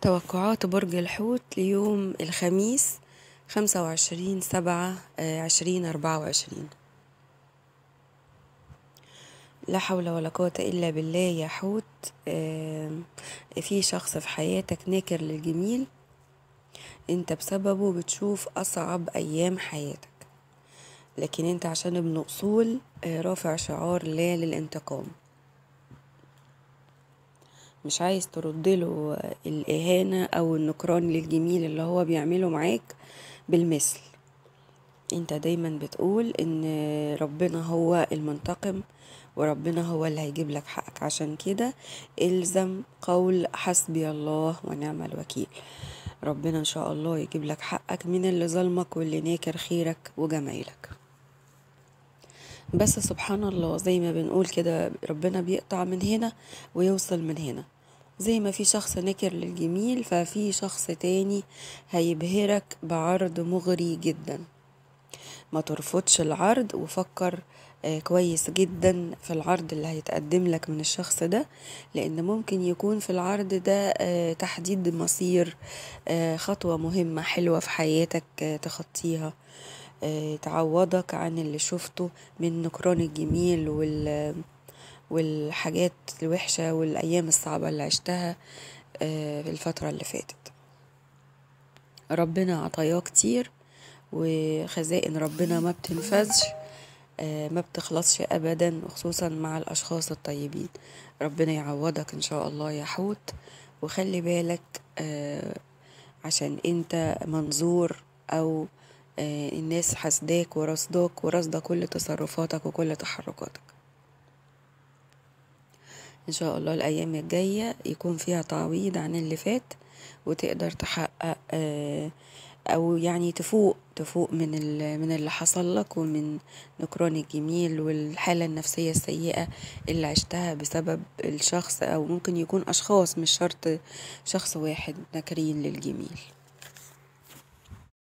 توقعات برج الحوت ليوم الخميس 25/7/2024. لا حول ولا قوة إلا بالله يا حوت. في شخص في حياتك ناكر للجميل، انت بسببه بتشوف أصعب أيام حياتك، لكن انت عشان ابن أصول رافع شعار لا للانتقام، مش عايز تردله الإهانة أو النكران للجميل اللي هو بيعمله معاك بالمثل. انت دايما بتقول ان ربنا هو المنتقم وربنا هو اللي هيجيب لك حقك، عشان كده الزم قول حسبي الله ونعم الوكيل. ربنا ان شاء الله يجيب لك حقك من اللي ظلمك واللي ناكر خيرك وجمايلك. بس سبحان الله، زي ما بنقول كده، ربنا بيقطع من هنا ويوصل من هنا. زي ما في شخص ناكر للجميل، ففي شخص تاني هيبهرك بعرض مغري جدا. ما ترفضش العرض، وفكر كويس جدا في العرض اللي هيتقدم لك من الشخص ده، لان ممكن يكون في العرض ده تحديد مصير، خطوة مهمة حلوة في حياتك تخطيها، تعوضك عن اللي شفته من نكران الجميل والحاجات الوحشة والأيام الصعبة اللي عشتها في الفترة اللي فاتت. ربنا عطاياه كتير، وخزائن ربنا ما بتنفذش، ما بتخلصش أبدا، وخصوصا مع الأشخاص الطيبين. ربنا يعوضك إن شاء الله يا حوت. وخلي بالك عشان انت منظور، أو الناس حسداك ورصدك كل تصرفاتك وكل تحركاتك. ان شاء الله الايام الجاية يكون فيها تعويض عن اللي فات، وتقدر تحقق او يعني تفوق من اللي حصل لك، ومن نكران الجميل والحالة النفسية السيئة اللي عشتها بسبب الشخص، او ممكن يكون اشخاص، مش شرط شخص واحد ناكرين للجميل.